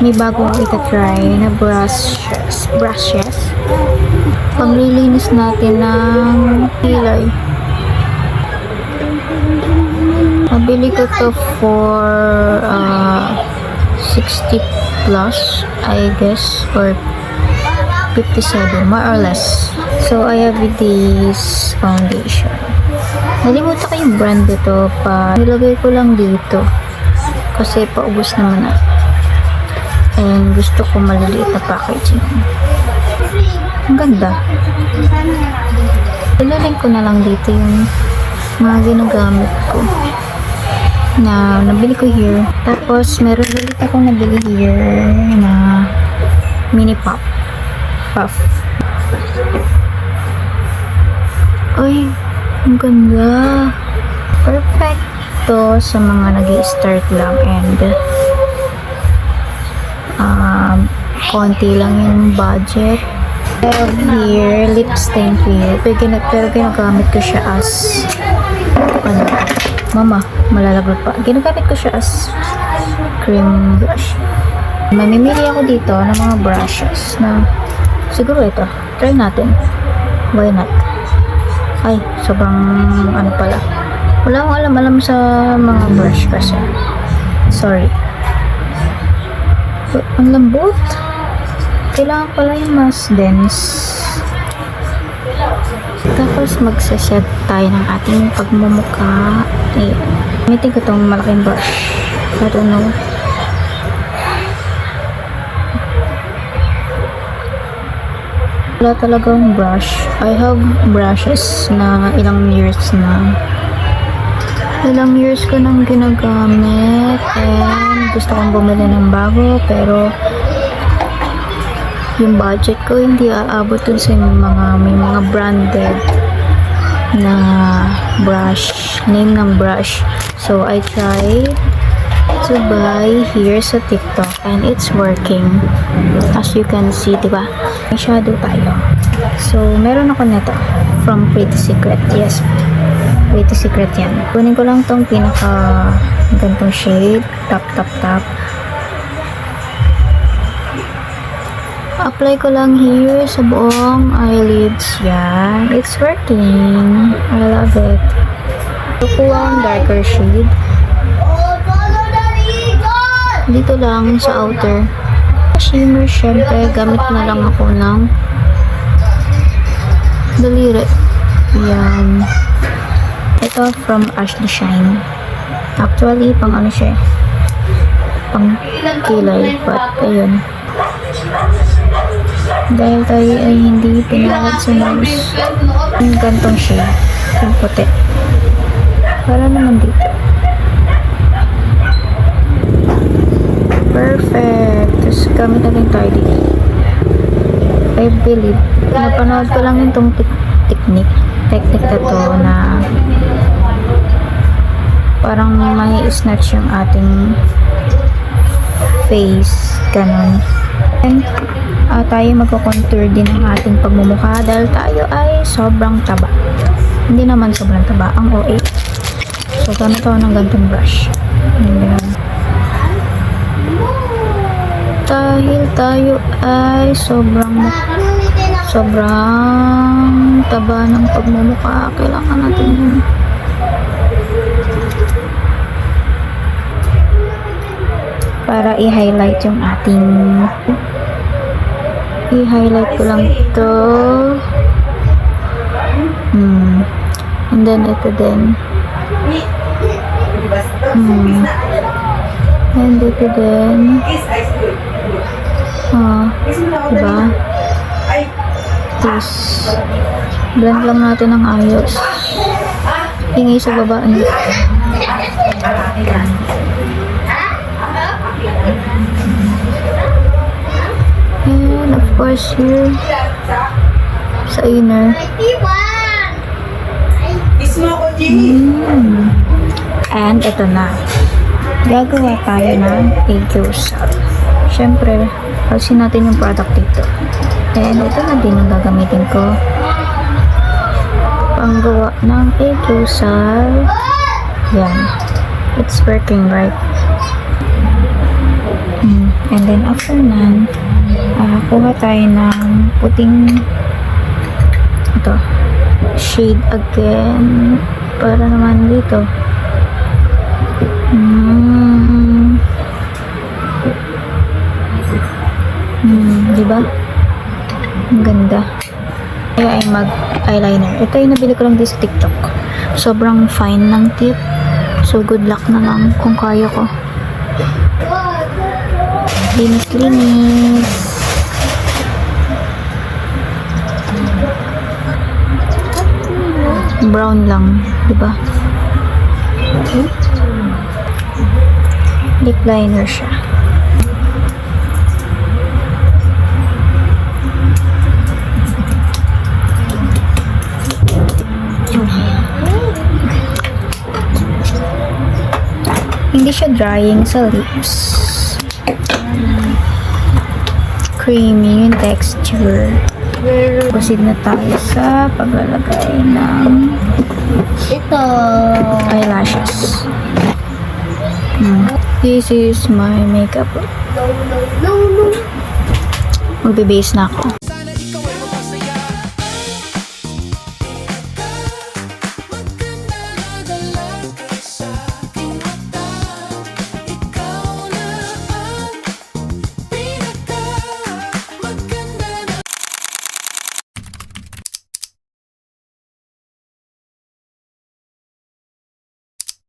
may bago akong itatry na brushes. Paglilinis natin ng kilay. Nabili ko to for 60 plus, I guess, or 57, more or less. So, I have this foundation. Nalimutan ko yung brand dito pa. Nilagay ko lang dito. Kasi paubos naman na. And gusto ko maliliit na packaging. Ang ganda. Ilalink ko na lang dito yung mga ginagamit ko na nabili ko here. Tapos meron ulit akong nabili here na mini puff. Ay, ang ganda. Perfect to sa mga nag-i-start lang and konti lang yung budget. I have here lip stain here, pero ginagamit ko siya as mama, malalagot pa. Ginagamit ko siya as cream brush. Mamimili ako dito ng mga brushes na siguro ito. Try natin. Why not? Ay, sobrang ano pala. Wala akong alam sa mga brush kasi. Sorry. Ang lambot. Kailangan pala yung mas dense. Tapos magsaset tayo ng ating pagmumukha. Ayan. Gamitin ko itong malaking brush. I don't know. Wala talagang brush. I have brushes na ilang years ko nang ginagamit and gusto kong bumili ng bago pero yung budget ko hindi aabot dun sa may mga branded na brush, name ng brush. So I tried to buy here sa TikTok and it's working. As you can see, diba? May shadow tayo. So meron ako nito from Pretty Secret. Yes, Pretty Secret yan. Kunin ko lang tong pinaka gantong shade. Tap. Apply ko lang here sa buong eyelids. Yan. It's working. I love it. Kukuha ang darker shade. Dito lang sa outer. Shimmer, syempre, gamit na lang ako ng daliri. Yan. Ito from Ashley Shine. Actually, pang ano siya, pang kilay, but ayun. Dahil tayo ay hindi pinawad sa nose. Yung gantong shade, yung puti. Para naman dito. Perfect. Tapos gamit na din tayo dito. I believe, napanood ko lang itong technique na to na parang may snatch yung ating face, ganun. And tayo magko-contour din ng ating pagmumukha dahil tayo ay sobrang taba. Hindi naman sobrang taba, ang OA. So gamit ako ng gantong brush. Dahil tayo ay sobrang taba ng pagmumukha, kailangan natin yun. Para i-highlight yung ating i-highlight ko lang ito. And then ito din. And ito din. Diba? This. Blend lang natin ng ayos. Ingay sa baba. And of course here sa inner. And ito na. Gagawa tayo ng egg usal. Siyempre, palsin natin yung product dito. And ito na din ang gagamitin ko. Panggawa ng egg usal. Yan. It's working, right? And then after nun, kuha tayo ng puting ito, shade again para naman dito. Diba? Ang ganda. Kaya ay mag-eyeliner. Ito yung nabili ko lang din sa TikTok. Sobrang fine ng tip. So, good luck na lang kung kaya ko. Linis-linis. Brown lang. Diba? Lip liner siya. Hindi siya drying sa lips. Creamy yung texture. Proceed na tayo sa paglalagay ng Ito. eyelashes. This is my makeup. No. Magbe-base na ako.